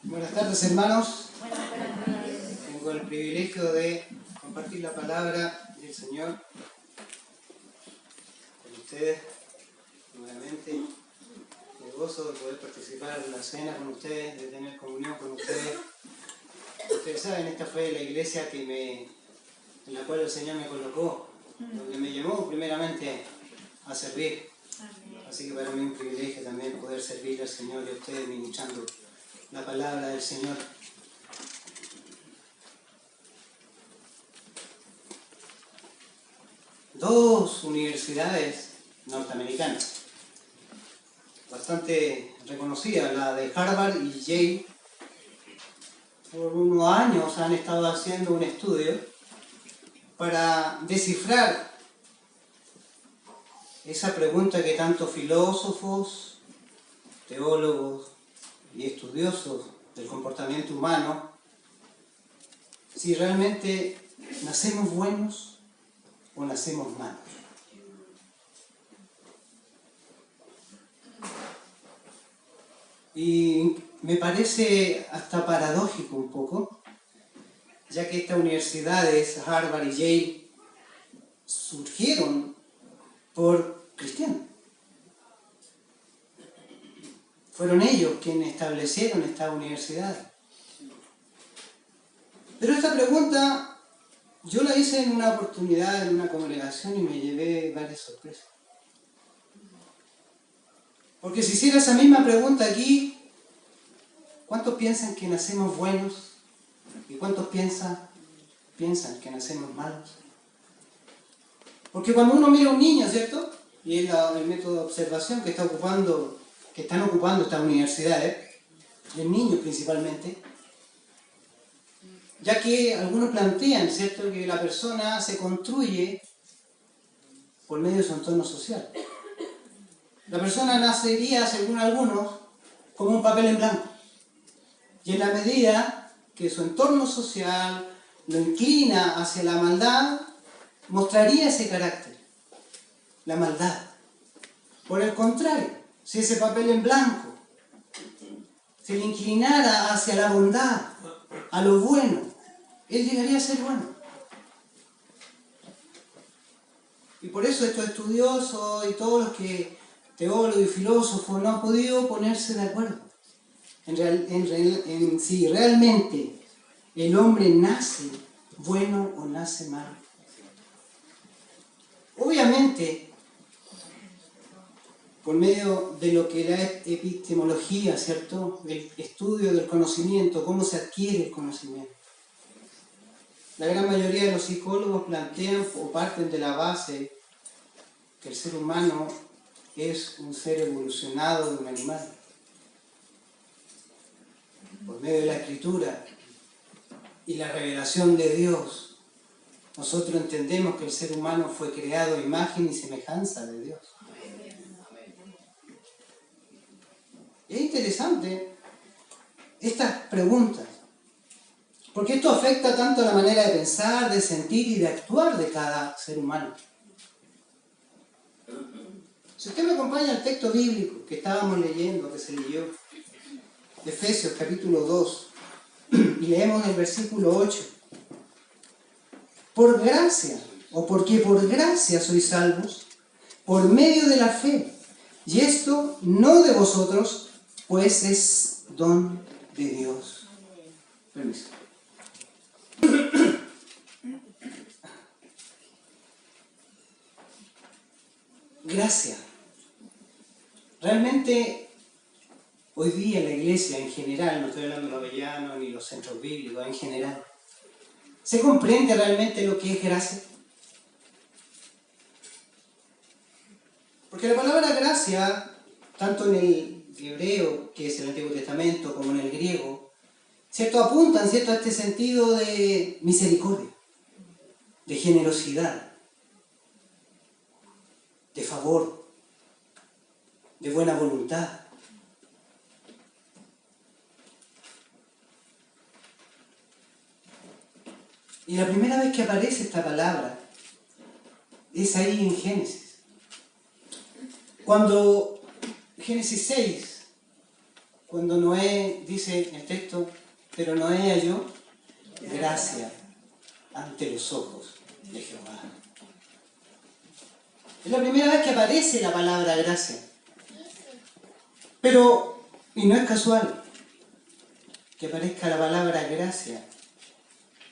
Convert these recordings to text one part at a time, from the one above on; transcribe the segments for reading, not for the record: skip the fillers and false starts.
Buenas tardes, hermanos. Tengo el privilegio de compartir la palabra del Señor con ustedes nuevamente. Me gozo de poder participar en la cena con ustedes, de tener comunión con ustedes. Ustedes saben, esta fue la iglesia en la cual el Señor me colocó, donde me llamó primeramente a servir. Así que para mí es un privilegio también poder servir al Señor y a ustedes ministrando la palabra del Señor. Dos universidades norteamericanas, bastante reconocidas, la de Harvard y Yale, por unos años han estado haciendo un estudio para descifrar esa pregunta que tantos filósofos, teólogos y estudiosos del comportamiento humano, si realmente nacemos buenos o nacemos malos. Y me parece hasta paradójico un poco, ya que estas universidades, Harvard y Yale, surgieron por cristianos. Fueron ellos quienes establecieron estas universidades. Pero esta pregunta yo la hice en una oportunidad en una congregación y me llevé varias sorpresas. Porque si hiciera esa misma pregunta aquí, ¿cuántos piensan que nacemos buenos? ¿Y cuántos piensan que nacemos malos? Porque cuando uno mira a un niño, ¿cierto? Y es el método de observación que están ocupando estas universidades, el niño principalmente, ya que algunos plantean, ¿cierto?, que la persona se construye por medio de su entorno social. La persona nacería, según algunos, como un papel en blanco. Y en la medida que su entorno social lo inclina hacia la maldad, mostraría ese carácter, la maldad. Por el contrario, si ese papel en blanco se le inclinara hacia la bondad, a lo bueno, él llegaría a ser bueno. Y por eso estos estudiosos y todos los teólogos y filósofos no han podido ponerse de acuerdo en si realmente el hombre nace bueno o nace malo. Obviamente, por medio de lo que la epistemología, ¿cierto?, el estudio del conocimiento, cómo se adquiere el conocimiento. La gran mayoría de los psicólogos plantean o parten de la base que el ser humano es un ser evolucionado de un animal. Por medio de la escritura y la revelación de Dios, nosotros entendemos que el ser humano fue creado a imagen y semejanza de Dios. Es interesante estas preguntas, porque esto afecta tanto a la manera de pensar, de sentir y de actuar de cada ser humano. Si usted me acompaña al texto bíblico que estábamos leyendo, que se leyó, Efesios capítulo 2, y leemos el versículo 8. Por gracia, o porque por gracia sois salvos, por medio de la fe, y esto no de vosotros, pues es don de Dios. Permiso. Gracia. Realmente, hoy día la iglesia en general, no estoy hablando de los avellanos ni los centros bíblicos, en general, ¿se comprende realmente lo que es gracia? Porque la palabra gracia, tanto en el hebreo, que es el Antiguo Testamento, como en el griego, ¿cierto?, apuntan, ¿cierto?, a este sentido de misericordia, de generosidad, de favor, de buena voluntad. Y la primera vez que aparece esta palabra es ahí en Génesis. Cuando Génesis 6, cuando Noé, dice el texto, pero Noé halló gracia ante los ojos de Jehová. Es la primera vez que aparece la palabra gracia. Pero, y no es casual que aparezca la palabra gracia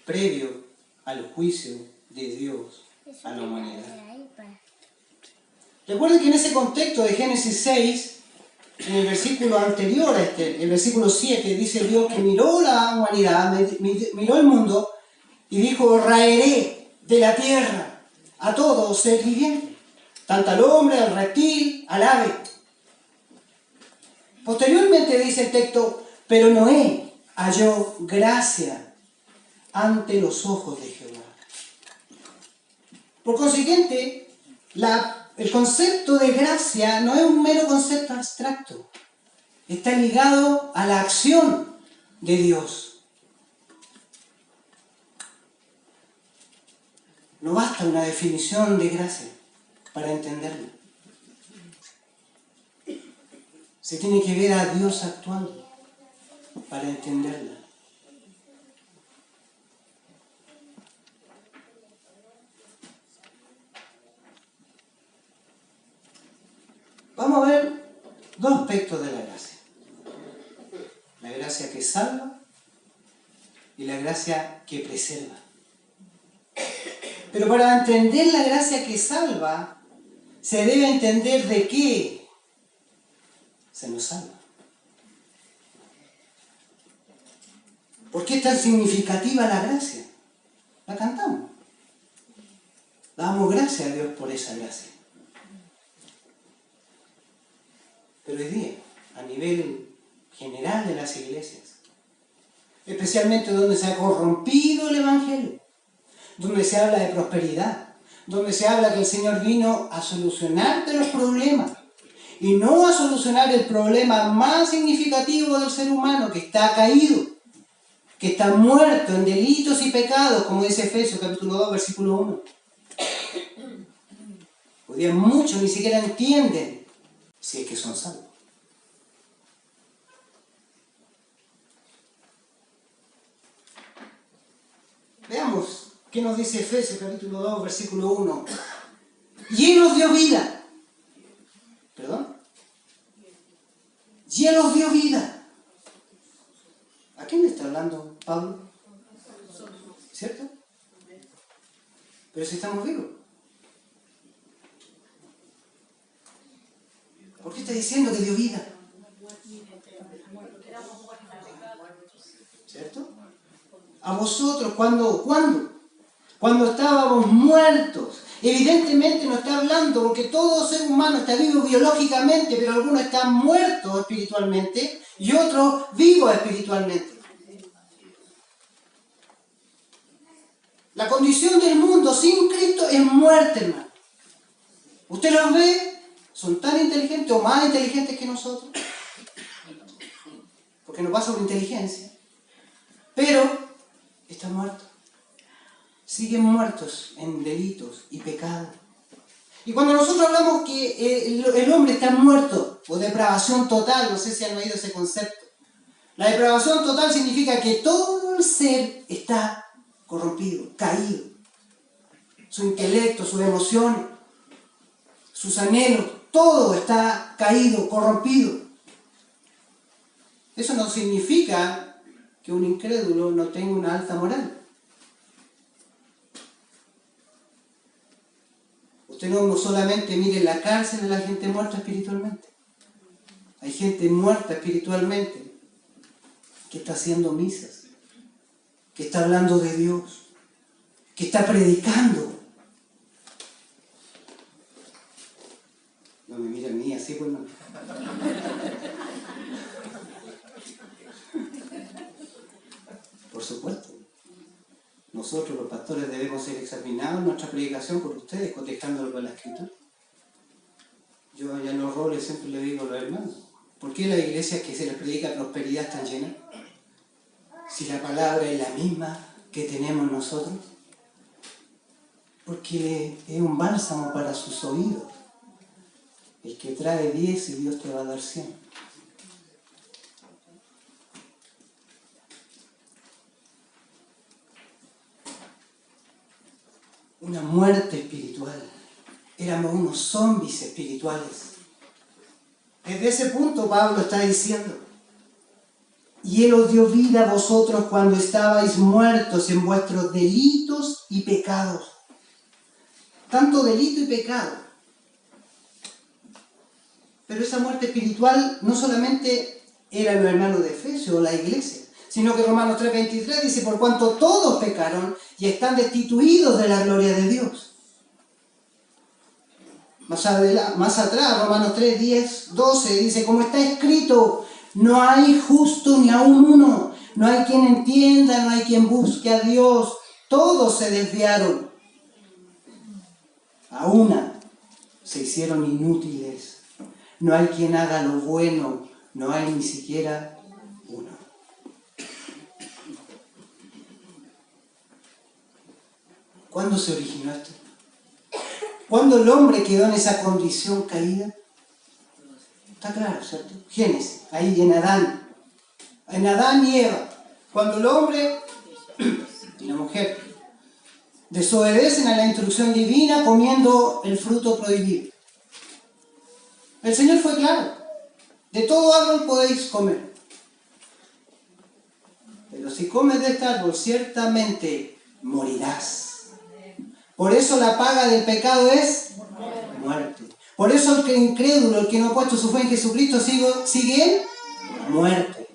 previo al juicio de Dios a la humanidad. Recuerden que en ese contexto de Génesis 6, en el versículo anterior a este, el versículo 7, dice Dios que miró la humanidad, miró el mundo y dijo: raeré de la tierra a todo ser viviente, tanto al hombre, al reptil, al ave. Posteriormente dice el texto: pero Noé halló gracia ante los ojos de Jehová. Por consiguiente, el concepto de gracia no es un mero concepto abstracto. Está ligado a la acción de Dios. No basta una definición de gracia para entenderlo. Se tiene que ver a Dios actuando para entenderla. Vamos a ver dos aspectos de la gracia. La gracia que salva y la gracia que preserva. Pero para entender la gracia que salva, se debe entender de qué se nos salva. ¿Por qué es tan significativa la gracia? La cantamos. Damos gracias a Dios por esa gracia. Pero hoy día, a nivel general de las iglesias, especialmente donde se ha corrompido el Evangelio, donde se habla de prosperidad, donde se habla que el Señor vino a solucionarte los problemas y no a solucionar el problema más significativo del ser humano, que está caído, que está muerto en delitos y pecados, como dice Efesios capítulo 2, versículo 1. Hoy día muchos ni siquiera entienden si es que son salvos. Veamos qué nos dice Efesios capítulo 2, versículo 1. Y Él os dio vida. ¿Perdón? Y Él os dio vida. ¿A quién le está hablando Pablo? ¿Cierto? Pero si estamos vivos. ¿Por qué está diciendo que dio vida? ¿Cierto? A vosotros, ¿cuándo? Cuando estábamos muertos. Evidentemente no está hablando, porque todo ser humano está vivo biológicamente, pero algunos están muertos espiritualmente y otros vivos espiritualmente. La condición del mundo sin Cristo es muerte, hermano. Usted los ve, son tan inteligentes o más inteligentes que nosotros, porque no pasa por inteligencia, pero están muertos. Siguen muertos en delitos y pecados. Y cuando nosotros hablamos que el hombre está muerto, o depravación total, no sé si han oído ese concepto. La depravación total significa que todo el ser está corrompido, caído. Su intelecto, sus emociones, sus anhelos, todo está caído, corrompido. Eso no significa que un incrédulo no tenga una alta moral. Usted no solamente mire la cárcel de la gente muerta espiritualmente. Hay gente muerta espiritualmente que está haciendo misas, que está hablando de Dios, que está predicando. No me mire a mí así, pues no. Por supuesto. Nosotros los pastores debemos ser examinados en nuestra predicación por ustedes, cotejándolo con la Escritura. Yo allá en los roles siempre le digo a los hermanos, ¿por qué las iglesias que se les predica prosperidad están llenas? Si la palabra es la misma que tenemos nosotros. Porque es un bálsamo para sus oídos. El que trae 10 y Dios te va a dar 100. una muerte espiritual. Éramos unos zombies espirituales. Desde ese punto Pablo está diciendo: y Él os dio vida a vosotros cuando estabais muertos en vuestros delitos y pecados. Tanto delito y pecado. Pero esa muerte espiritual no solamente era los hermanos de Efesios o la iglesia, sino que Romanos 3:23 dice: por cuanto todos pecaron y están destituidos de la gloria de Dios. Más atrás, Romanos 3:10-12 dice: como está escrito, no hay justo ni aún uno, no hay quien entienda, no hay quien busque a Dios, todos se desviaron. A una se hicieron inútiles, no hay quien haga lo bueno, no hay ni siquiera uno. ¿Cuándo se originó esto? ¿Cuándo el hombre quedó en esa condición caída? Está claro, ¿cierto? Génesis, ahí en Adán y Eva. Cuando el hombre y la mujer desobedecen a la instrucción divina comiendo el fruto prohibido. El Señor fue claro: de todo árbol podéis comer, pero si comes de este árbol ciertamente morirás. Por eso la paga del pecado es muerte. Por eso el que incrédulo, el que no ha puesto su fe en Jesucristo, sigue en muerte.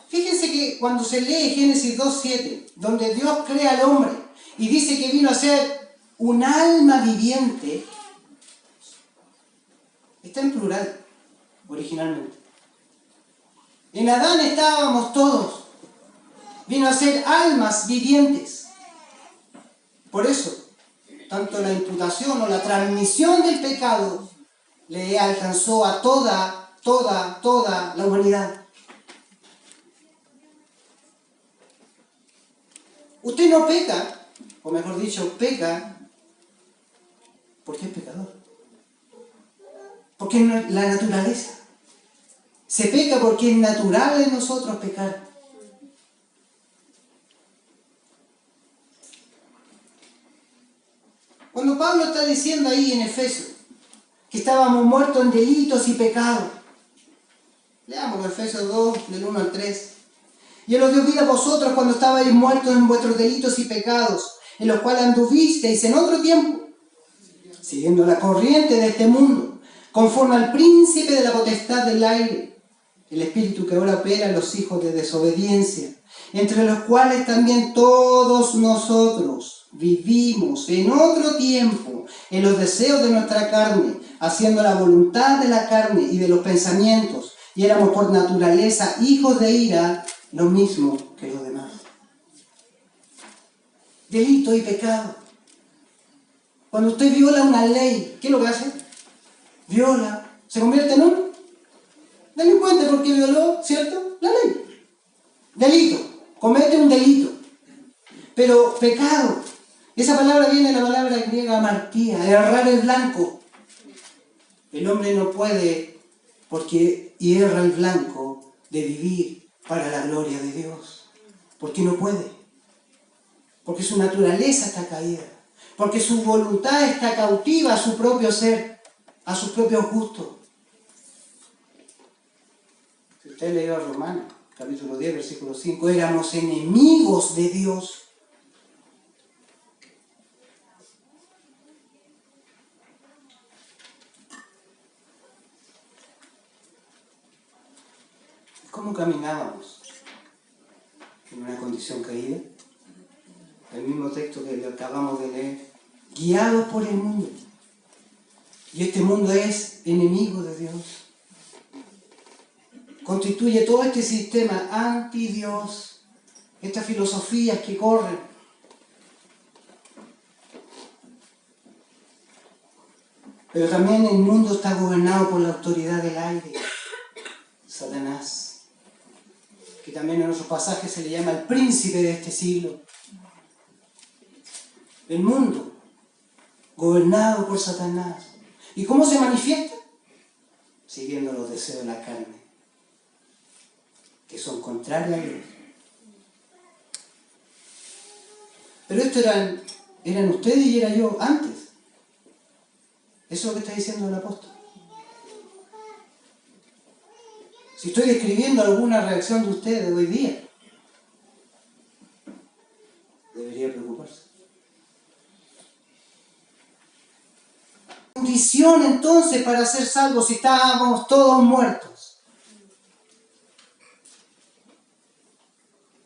Fíjense que cuando se lee Génesis 2:7, donde Dios crea al hombre y dice que vino a ser un alma viviente, está en plural originalmente. En Adán estábamos todos. Vino a ser almas vivientes. Por eso, tanto la imputación o la transmisión del pecado le alcanzó a toda la humanidad. Usted no peca, o mejor dicho, peca porque es pecador. Porque es la naturaleza. Se peca porque es natural en nosotros pecar. Cuando Pablo está diciendo ahí en Efesios que estábamos muertos en delitos y pecados, leamos Efesios 2, del 1 al 3. Y Él os dio vida a vosotros cuando estabais muertos en vuestros delitos y pecados, en los cuales anduvisteis en otro tiempo, siguiendo la corriente de este mundo, conforme al príncipe de la potestad del aire, el espíritu que ahora opera en los hijos de desobediencia, entre los cuales también todos nosotros vivimos en otro tiempo en los deseos de nuestra carne, haciendo la voluntad de la carne y de los pensamientos, y éramos por naturaleza hijos de ira, lo mismo que los demás. Delito y pecado. Cuando usted viola una ley, ¿qué es lo que hace? Viola. ¿Se convierte en un delincuente porque violó, ¿cierto?, la ley? Delito. Comete un delito. Pero pecado. Esa palabra viene de la palabra griega amartía, errar el blanco. El hombre no puede, porque hierra el blanco, de vivir para la gloria de Dios. Porque no puede. Porque su naturaleza está caída. Porque su voluntad está cautiva a su propio ser, a sus propios gustos. Si usted leyó a Romanos, capítulo 10, versículo 5, éramos enemigos de Dios. ¿Cómo caminábamos? En una condición caída. El mismo texto que acabamos de leer. Guiados por el mundo. Y este mundo es enemigo de Dios. Constituye todo este sistema anti-Dios. Estas filosofías que corren. Pero también el mundo está gobernado por la autoridad del aire. Satanás. Que también en otros pasajes se le llama el príncipe de este siglo. El mundo, gobernado por Satanás. ¿Y cómo se manifiesta? Siguiendo los deseos de la carne, que son contrarios a Dios. Pero esto eran ustedes y era yo antes. Eso es lo que está diciendo el apóstol. Si estoy describiendo alguna reacción de ustedes hoy día, debería preocuparse. Condición entonces para ser salvos si estábamos todos muertos.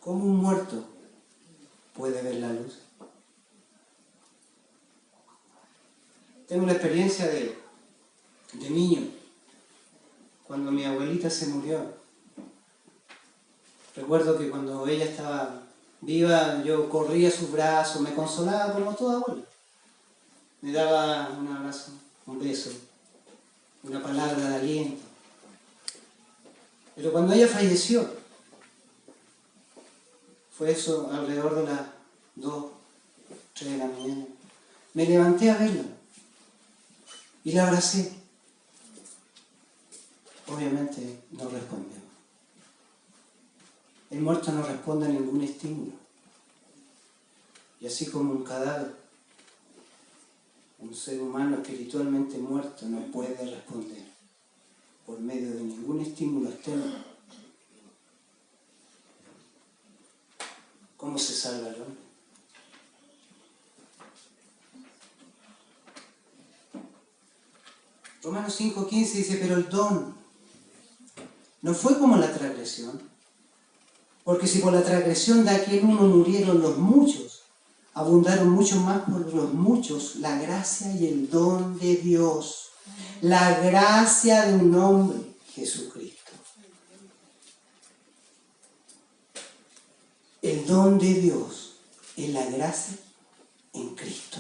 ¿Cómo un muerto puede ver la luz? Tengo la experiencia de niño, cuando mi abuelita se murió. Recuerdo que cuando ella estaba viva, yo corría a sus brazos, me consolaba como toda abuela. Me daba un abrazo, un beso, una palabra de aliento. Pero cuando ella falleció, fue eso alrededor de las 2, 3 de la mañana, me levanté a verla y la abracé. Obviamente no respondió. El muerto no responde a ningún estímulo. Y así como un cadáver, un ser humano espiritualmente muerto no puede responder por medio de ningún estímulo externo. ¿Cómo se salva el hombre? Romanos 5:15 dice, pero el don no fue como la transgresión, porque si por la transgresión de aquel uno murieron los muchos, abundaron mucho más por los muchos la gracia y el don de Dios, la gracia de un hombre, Jesucristo. El don de Dios es la gracia en Cristo.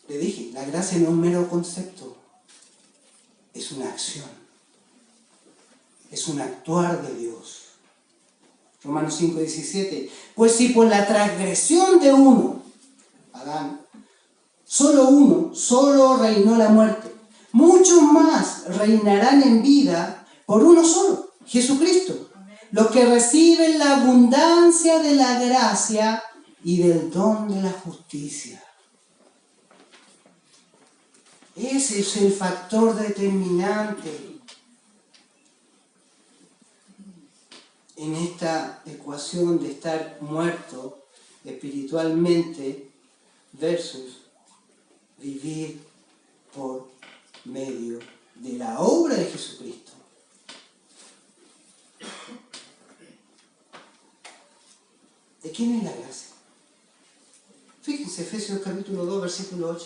Le dije, la gracia no es un mero concepto, es una acción, es un actuar de Dios. Romanos 5:17, pues si por la transgresión de uno, Adán, solo reinó la muerte, muchos más reinarán en vida por uno solo, Jesucristo, los que reciben la abundancia de la gracia y del don de la justicia. Ese es el factor determinante en esta ecuación de estar muerto espiritualmente versus vivir por medio de la obra de Jesucristo. ¿De quién es la gracia? Fíjense, Efesios capítulo 2, versículo 8.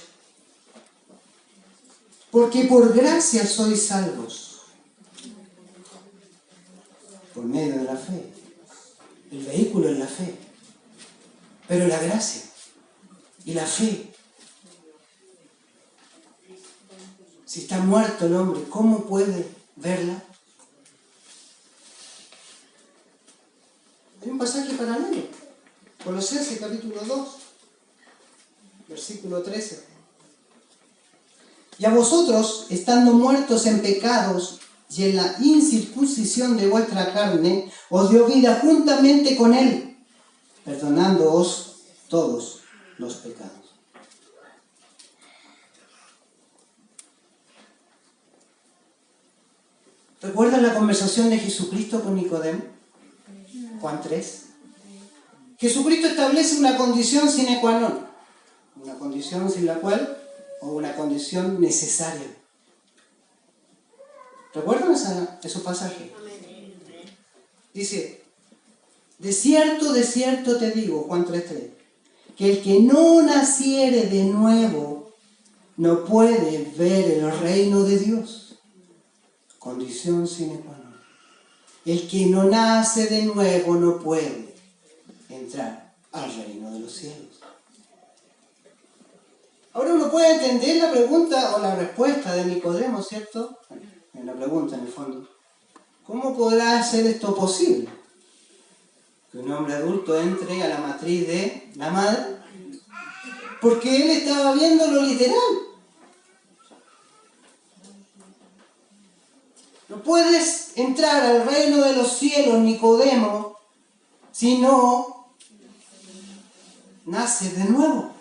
Porque por gracia sois salvos, por medio de la fe. El vehículo es la fe, pero la gracia y la fe. Si está muerto el hombre, ¿cómo puede verla? Hay un pasaje paralelo, Colosenses capítulo 2, versículo 13. Y a vosotros, estando muertos en pecados y en la incircuncisión de vuestra carne, os dio vida juntamente con él, perdonándoos todos los pecados. ¿Recuerdan la conversación de Jesucristo con Nicodemo? Juan 3. Jesucristo establece una condición sine qua non, una condición sin la cual, o una condición necesaria. ¿Recuerdan esos pasajes? Dice, de cierto te digo, Juan 3:3, que el que no naciere de nuevo no puede ver el reino de Dios. Condición sine qua non. El que no nace de nuevo no puede entrar al reino de los cielos. Ahora uno puede entender la pregunta o la respuesta de Nicodemo, ¿cierto? En la pregunta, en el fondo. ¿Cómo podrá ser esto posible? Que un hombre adulto entre a la matriz de la madre. Porque él estaba viendo lo literal. No puedes entrar al reino de los cielos, Nicodemo, si no nace de nuevo.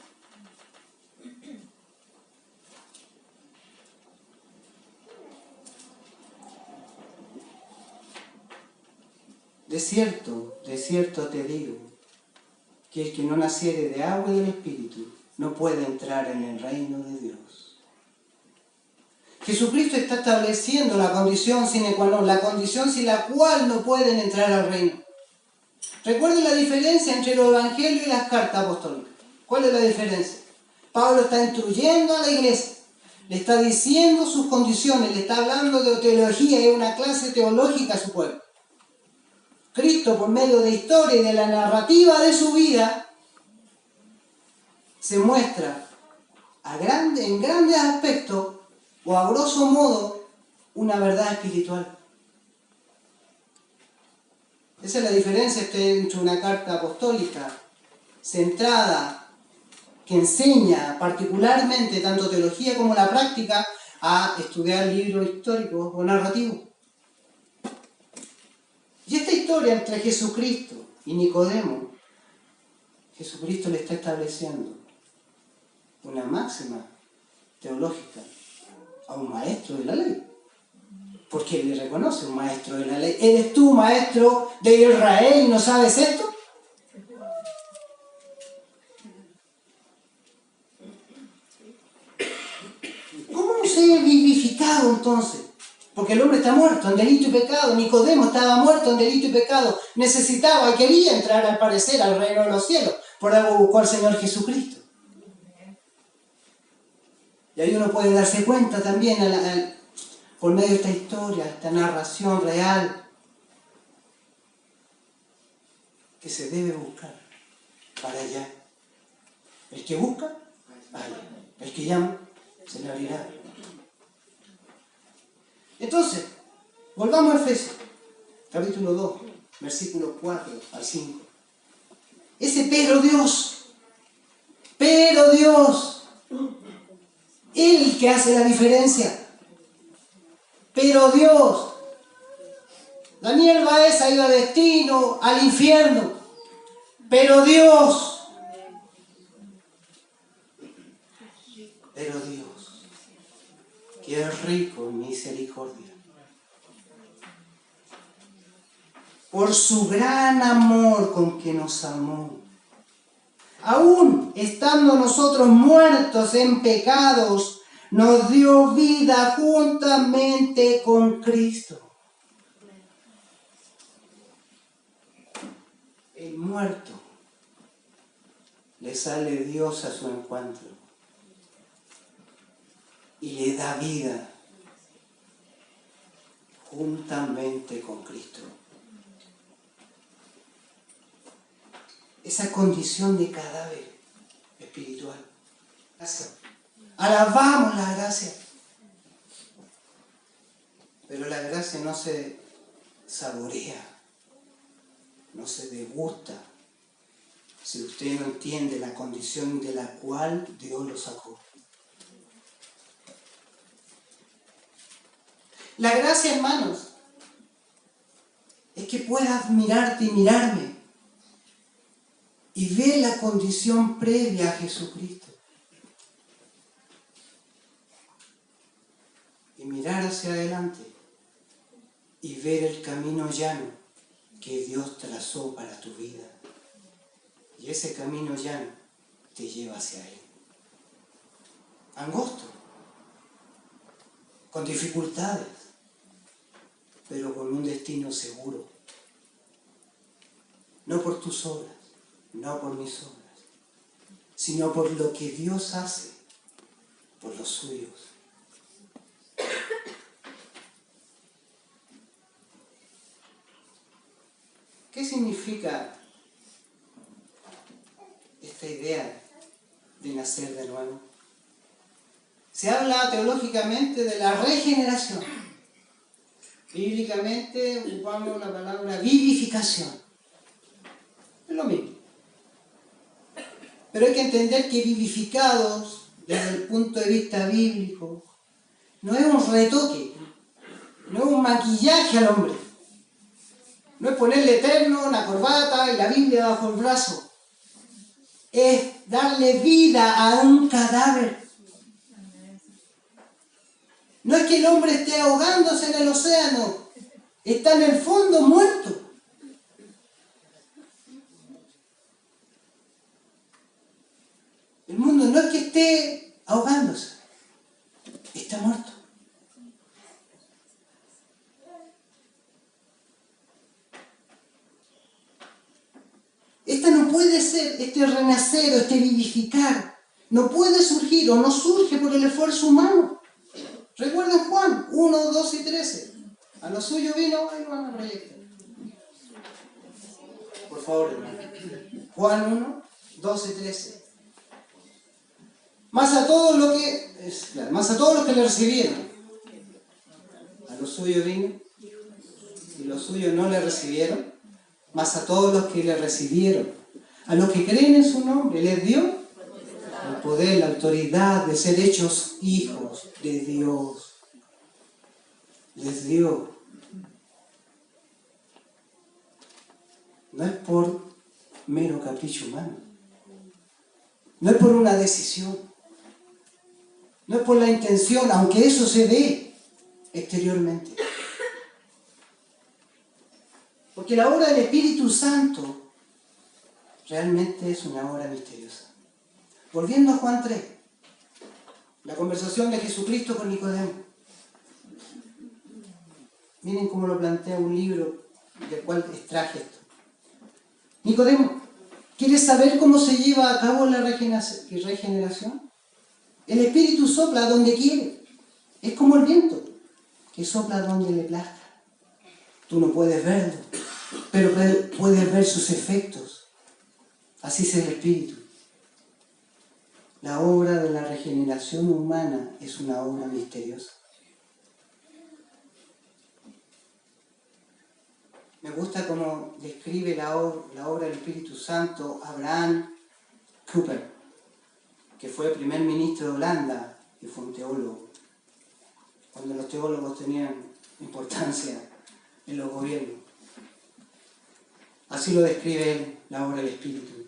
De cierto te digo, que el que no naciere de agua y del Espíritu no puede entrar en el reino de Dios. Jesucristo está estableciendo la condición sine qua non, la condición sin la cual no pueden entrar al reino. Recuerden la diferencia entre los evangelios y las cartas apostólicas. ¿Cuál es la diferencia? Pablo está instruyendo a la iglesia, le está diciendo sus condiciones, le está hablando de teología, es una clase teológica a su pueblo. Cristo, por medio de historia y de la narrativa de su vida, se muestra en grandes aspectos, o a grosso modo, una verdad espiritual. Esa es la diferencia entre una carta apostólica centrada, que enseña particularmente tanto teología como la práctica, a estudiar libros históricos o narrativos. Y esta historia entre Jesucristo y Nicodemo, Jesucristo le está estableciendo una máxima teológica a un maestro de la ley. Porque él le reconoce un maestro de la ley. ¿Eres tú maestro de Israel y no sabes esto? ¿Cómo no ser vivificado entonces? Porque el hombre está muerto en delito y pecado. Nicodemo estaba muerto en delito y pecado. Necesitaba y quería entrar, al parecer, al reino de los cielos. Por algo buscó al Señor Jesucristo. Y ahí uno puede darse cuenta también por medio de esta historia, esta narración real, que se debe buscar para allá. El que busca, vaya. El que llama, se le abrirá. Entonces, volvamos a Efesios, capítulo 2, versículos 4 al 5. Ese pero Dios, Él que hace la diferencia. Pero Dios, Daniel Baeza iba destino al infierno, pero Dios, que es rico en misericordia, por su gran amor con que nos amó, aún estando nosotros muertos en pecados, nos dio vida juntamente con Cristo. El muerto le sale Dios a su encuentro y le da vida juntamente con Cristo. Esa condición de cadáver espiritual. Alabamos la gracia. Pero la gracia no se saborea, no se degusta, si usted no entiende la condición de la cual Dios lo sacó. La gracia, hermanos, es que puedas mirarte y mirarme y ver la condición previa a Jesucristo. Y mirar hacia adelante y ver el camino llano que Dios trazó para tu vida. Y ese camino llano te lleva hacia Él. Angosto, con dificultades, pero con un destino seguro. No por tus obras, no por mis obras, sino por lo que Dios hace por los suyos. ¿Qué significa esta idea de nacer de nuevo? Se habla teológicamente de la regeneración. Bíblicamente ocupamos la palabra vivificación. Es lo mismo. Pero hay que entender que vivificados, desde el punto de vista bíblico, no es un retoque, no es un maquillaje al hombre. No es ponerle terno, una corbata y la Biblia bajo el brazo. Es darle vida a un cadáver. No es que el hombre esté ahogándose en el océano. Está en el fondo muerto. El mundo no es que esté ahogándose. Está muerto. Esta no puede ser, este renacer o este vivificar, no puede surgir o no surge por el esfuerzo humano. Recuerden Juan 1, 2 y 13. A lo suyo vino, ahí lo van a proyectar. Por favor, hermano. Juan 1, 2 y 13. Más a todos los que le recibieron. A lo suyo vino, y los suyos no le recibieron. Más a todos los que le recibieron, a los que creen en su nombre, les dio el poder, la autoridad de ser hechos hijos de Dios. Les dio. No es por mero capricho humano. No es por una decisión. No es por la intención, aunque eso se ve exteriormente. Porque la obra del Espíritu Santo realmente es una obra misteriosa. Volviendo a Juan 3, la conversación de Jesucristo con Nicodemo. Miren cómo lo plantea un libro del cual extraje esto. Nicodemo, ¿quieres saber cómo se lleva a cabo la regeneración? El Espíritu sopla donde quiere. Es como el viento, que sopla donde le plazca. Tú no puedes verlo, pero puedes ver sus efectos. Así es el Espíritu. La obra de la regeneración humana es una obra misteriosa. Me gusta cómo describe la obra del Espíritu Santo Abraham Kuyper, que fue primer ministro de Holanda y fue un teólogo, cuando los teólogos tenían importancia en los gobiernos. Así lo describe él, la obra del Espíritu.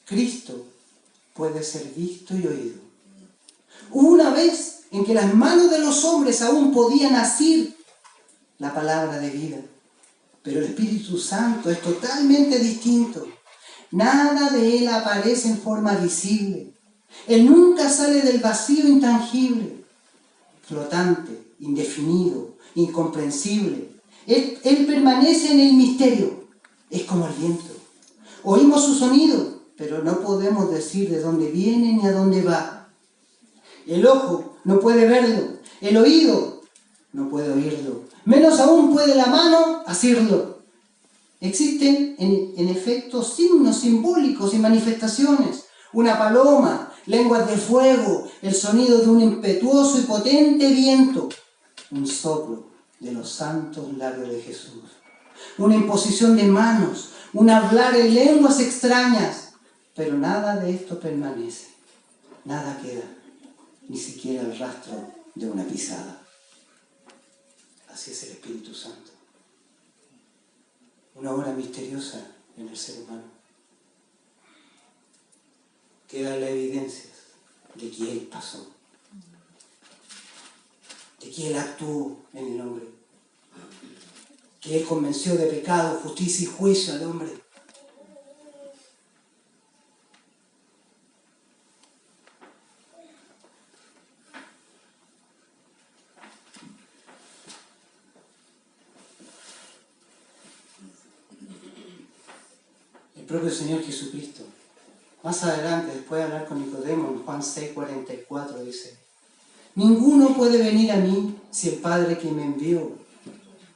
Cristo puede ser visto y oído. Hubo una vez en que las manos de los hombres aún podían asir la palabra de vida, pero el Espíritu Santo es totalmente distinto. Nada de él aparece en forma visible. Él nunca sale del vacío intangible, flotante, indefinido, incomprensible. Él permanece en el misterio. Es como el viento. Oímos su sonido, pero no podemos decir de dónde viene ni a dónde va. El ojo no puede verlo. El oído no puede oírlo. Menos aún puede la mano asirlo. Existen, en efecto, signos simbólicos y manifestaciones. Una paloma, lenguas de fuego, el sonido de un impetuoso y potente viento, un soplo de los santos labios de Jesús, una imposición de manos, un hablar en lenguas extrañas, pero nada de esto permanece, nada queda, ni siquiera el rastro de una pisada. Así es el Espíritu Santo, una obra misteriosa en el ser humano. Quedan las evidencias de que Él pasó, de que Él actuó en el hombre, que Él convenció de pecado, justicia y juicio al hombre. El propio Señor Jesucristo, más adelante, después de hablar con Nicodemo, en Juan 6:44 dice: ninguno puede venir a mí si el Padre que me envió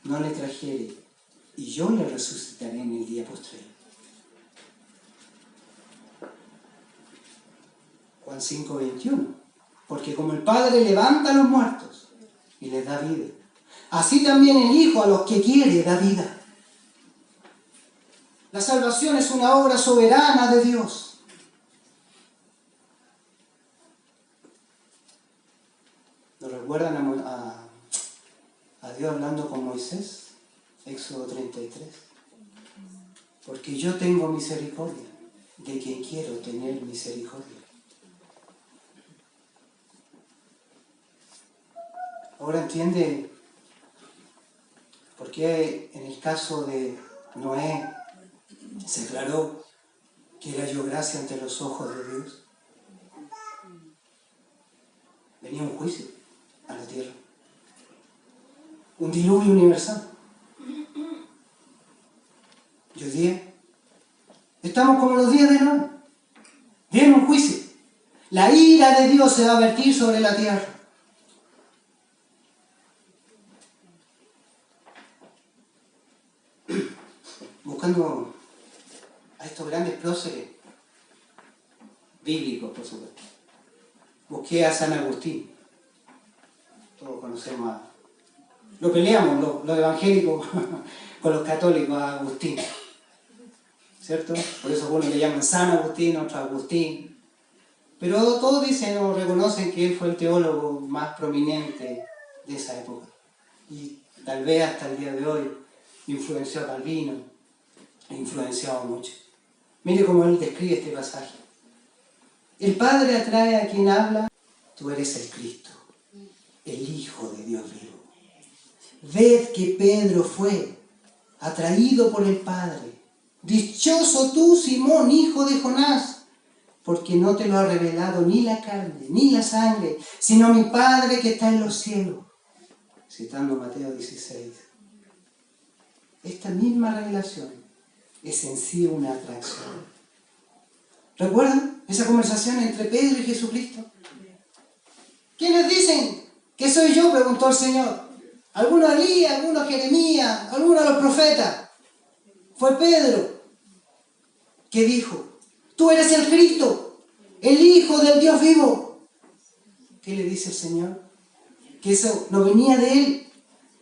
no le trajere, y yo le resucitaré en el día postrero. Juan 5:21, porque como el Padre levanta a los muertos y les da vida, así también el Hijo a los que quiere da vida. La salvación es una obra soberana de Dios. ¿Nos recuerdan a Dios hablando con Moisés? Éxodo 33. Porque yo tengo misericordia de quien quiero tener misericordia. Ahora entiende por qué en el caso de Noé se aclaró que él halló gracia ante los ojos de Dios. Venía un juicio a la tierra, un diluvio universal. Y hoy día estamos como los días de Noé. Viene un juicio. La ira de Dios se va a vertir sobre la tierra. Buscando a estos grandes próceres bíblicos, por supuesto, busqué a San Agustín. Todos conocemos a... Lo peleamos los evangélicos con los católicos, a Agustín, ¿cierto? Por eso algunos le llaman San Agustín, otros Agustín. Pero todos dicen o reconocen que él fue el teólogo más prominente de esa época. Y tal vez hasta el día de hoy influenció a Calvino, ha influenciado mucho. Mire cómo él describe este pasaje. El Padre atrae a quien habla, tú eres el Cristo, el Hijo de Dios vivo. Ved que Pedro fue atraído por el Padre. Dichoso tú, Simón, hijo de Jonás, porque no te lo ha revelado ni la carne, ni la sangre, sino mi Padre que está en los cielos. Citando Mateo 16. Esta misma revelación es en sí una atracción. ¿Recuerdan esa conversación entre Pedro y Jesucristo? ¿Quiénes dicen que soy yo?, preguntó el Señor. Algunos Elías, algunos Jeremías, algunos los profetas. Fue Pedro que dijo, tú eres el Cristo, el Hijo del Dios vivo. ¿Qué le dice el Señor? Que eso no venía de él,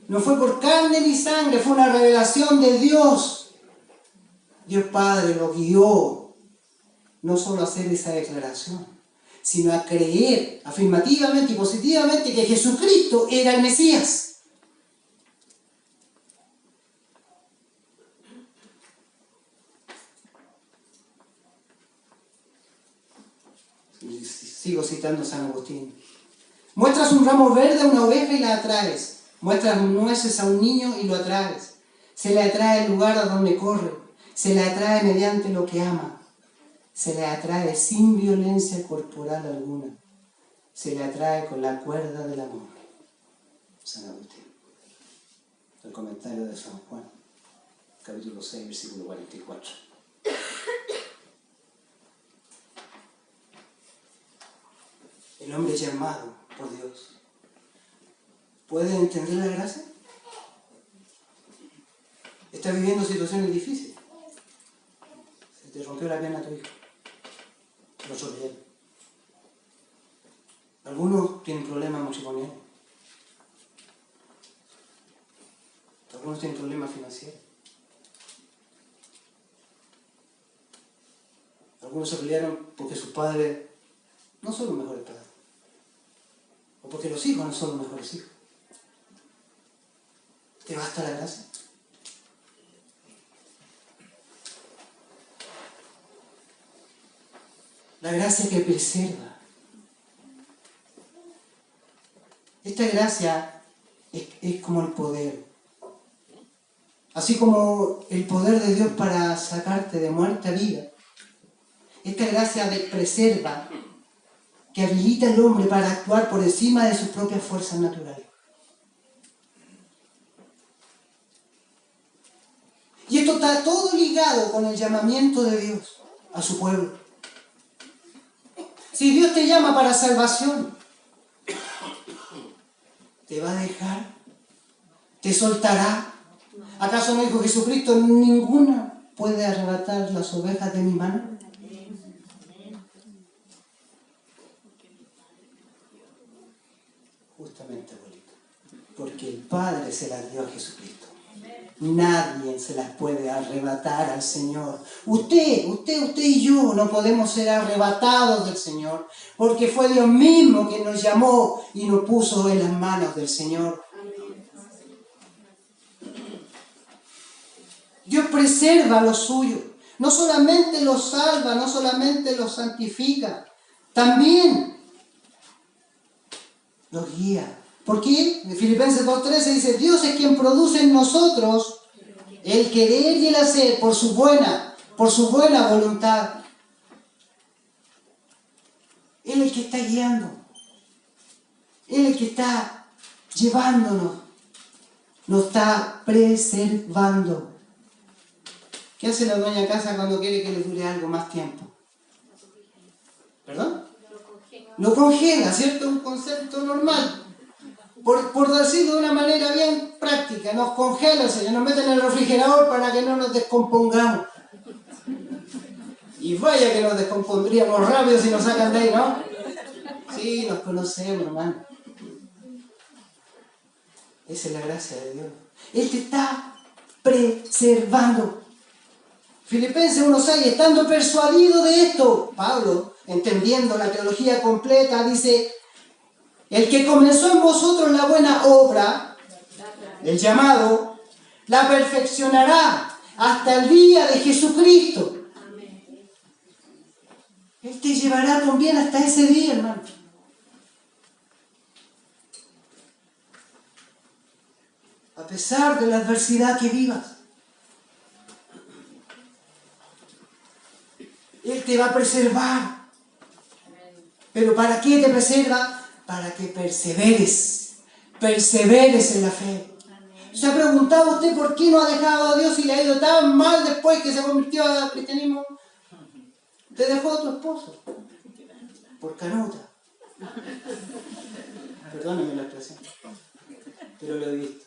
no fue por carne ni sangre, fue una revelación de Dios. Dios Padre lo guió, no solo a hacer esa declaración, sino a creer afirmativamente y positivamente que Jesucristo era el Mesías. Sigo citando a San Agustín. Muestras un ramo verde a una oveja y la atraes. Muestras nueces a un niño y lo atraes. Se le atrae el lugar a donde corre. Se le atrae mediante lo que ama. Se le atrae sin violencia corporal alguna. Se le atrae con la cuerda del amor. San Agustín. El comentario de San Juan, capítulo 6, versículo 44. El hombre llamado por Dios, ¿puede entender la gracia? Está viviendo situaciones difíciles. Se te rompió la pierna a tu hijo. Lo atropellaron. Algunos tienen problemas matrimoniales. Algunos tienen problemas financieros. Algunos se pelearon porque sus padres no son los mejores padres. O porque los hijos no son los mejores hijos. ¿Te basta la gracia? La gracia que preserva. Esta gracia es como el poder. Así como el poder de Dios para sacarte de muerte a vida. Esta gracia preserva, que habilita al hombre para actuar por encima de sus propias fuerzas naturales. Y esto está todo ligado con el llamamiento de Dios a su pueblo. Si Dios te llama para salvación, ¿te va a dejar? ¿Te soltará? ¿Acaso no dijo Jesucristo, ninguna puede arrebatar las ovejas de mi mano? Justamente, abuelita, porque el Padre se las dio a Jesucristo. Nadie se las puede arrebatar al Señor. Usted y yo no podemos ser arrebatados del Señor, porque fue Dios mismo quien nos llamó y nos puso en las manos del Señor. Dios preserva a los suyos. No solamente los salva, no solamente los santifica, también los guía. ¿Por qué? En Filipenses 2:13 dice, Dios es quien produce en nosotros el querer y el hacer por su buena voluntad. Él es el que está guiando. Él es el que está llevándonos. Nos está preservando. ¿Qué hace la dueña de casa cuando quiere que le dure algo más tiempo? ¿Perdón? Lo congela, ¿cierto? Un concepto normal. Por decirlo de una manera bien práctica, nos congela el Señor, nos mete en el refrigerador para que no nos descompongamos. Y vaya que nos descompondríamos rápido si nos sacan de ahí, ¿no? Sí, nos conocemos, hermano. Esa es la gracia de Dios. Él te está preservando. Filipenses 1:6, estando persuadido de esto, Pablo, entendiendo la teología completa, dice, el que comenzó en vosotros la buena obra, el llamado, la perfeccionará hasta el día de Jesucristo. Él te llevará con bien hasta ese día, hermano. A pesar de la adversidad que vivas. Él te va a preservar. ¿Pero para qué te preserva? Para que perseveres. Perseveres en la fe. ¿Se ha preguntado usted por qué no ha dejado a Dios y le ha ido tan mal después que se convirtió al cristianismo? Te dejó a tu esposo. Por canuta. Perdóneme la expresión. Pero lo he visto.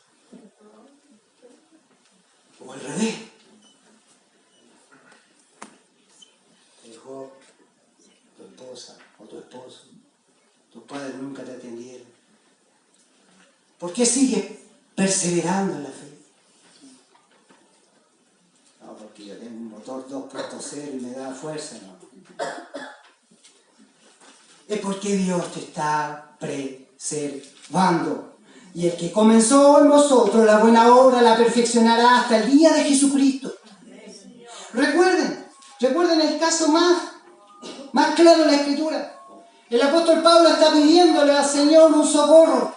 O al revés. Te dejó tu esposa o tu esposo. Tus padres nunca te atendieron. ¿Por qué sigues perseverando en la fe? No, porque yo tengo un motor 2.0 y me da fuerza, no. Es porque Dios te está preservando. Y el que comenzó en vosotros la buena obra la perfeccionará hasta el día de Jesucristo. Recuerden el caso más claro de la Escritura. El apóstol Pablo está pidiéndole al Señor un socorro.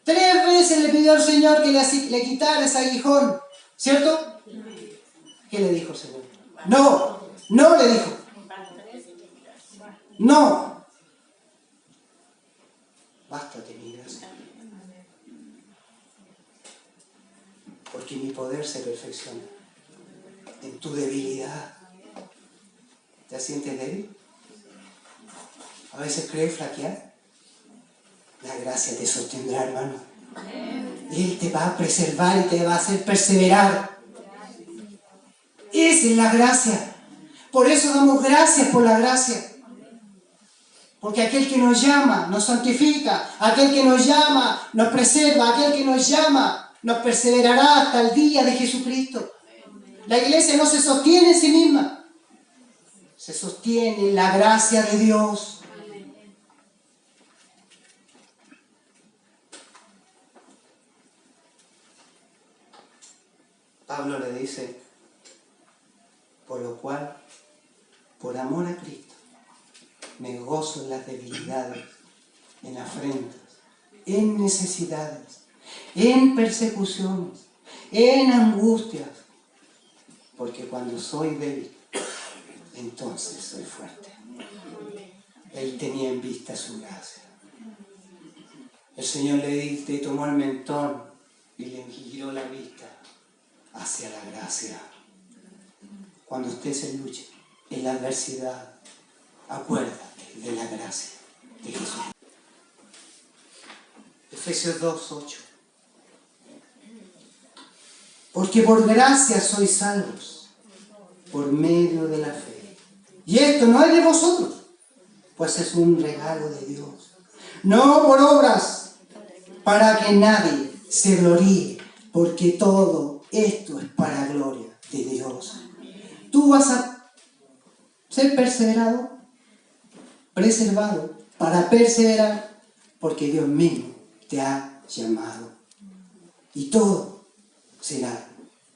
3 veces le pidió al Señor que le quitara ese aguijón. ¿Cierto? ¿Qué le dijo el Señor? No le dijo. No. Bástate mi gracia. Porque mi poder se perfecciona en tu debilidad. ¿Te sientes débil? ¿A veces crees flaquear? La gracia te sostendrá, hermano. Él te va a preservar y te va a hacer perseverar. Esa es la gracia. Por eso damos gracias por la gracia. Porque aquel que nos llama, nos santifica. Aquel que nos llama, nos preserva. Aquel que nos llama, nos perseverará hasta el día de Jesucristo. La iglesia no se sostiene en sí misma. Se sostiene en la gracia de Dios. Pablo le dice, por lo cual, por amor a Cristo, me gozo en las debilidades, en afrentas, en necesidades, en persecuciones, en angustias, porque cuando soy débil, entonces soy fuerte. Él tenía en vista su gracia. El Señor le tomó el mentón y le giró la vista hacia la gracia. Cuando estés en lucha, en la adversidad, acuérdate de la gracia de Jesús. Efesios 2:8. Porque por gracia sois salvos, por medio de la fe. Y esto no es de vosotros, pues es un regalo de Dios. No por obras, para que nadie se gloríe, porque todo esto es para gloria de Dios. Tú vas a ser preservado para perseverar, porque Dios mismo te ha llamado. Y todo será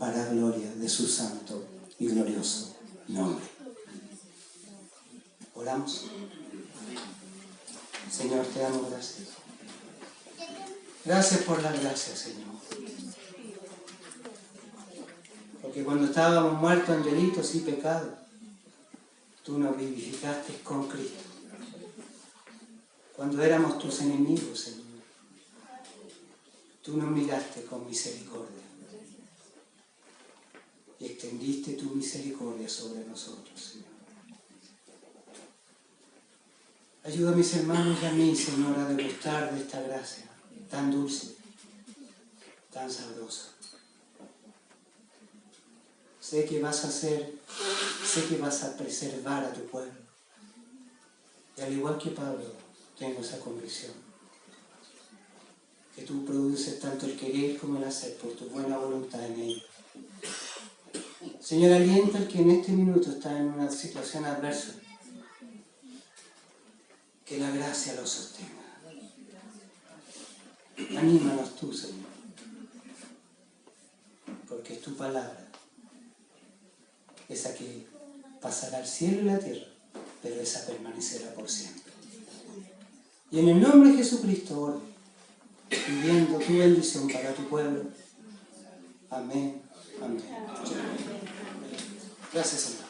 para gloria de su santo y glorioso nombre. Oramos. Señor, te damos gracias. Gracias por la gracia, Señor. Porque cuando estábamos muertos en delitos y pecados, tú nos vivificaste con Cristo. Cuando éramos tus enemigos, Señor, tú nos miraste con misericordia y extendiste tu misericordia sobre nosotros, Señor. Ayuda a mis hermanos y a mí, Señor, a degustar de esta gracia tan dulce, tan sabrosa. Sé que vas a preservar a tu pueblo. Y al igual que Pablo, tengo esa convicción. Que tú produces tanto el querer como el hacer por tu buena voluntad en ellos. Señor, alienta al que en este minuto está en una situación adversa. Que la gracia lo sostenga. Anímanos tú, Señor. Porque es tu palabra. Esa que pasará el cielo y la tierra, pero esa permanecerá por siempre. Y en el nombre de Jesucristo oro, pidiendo tu bendición para tu pueblo. Amén. Amén. Gracias, Señor.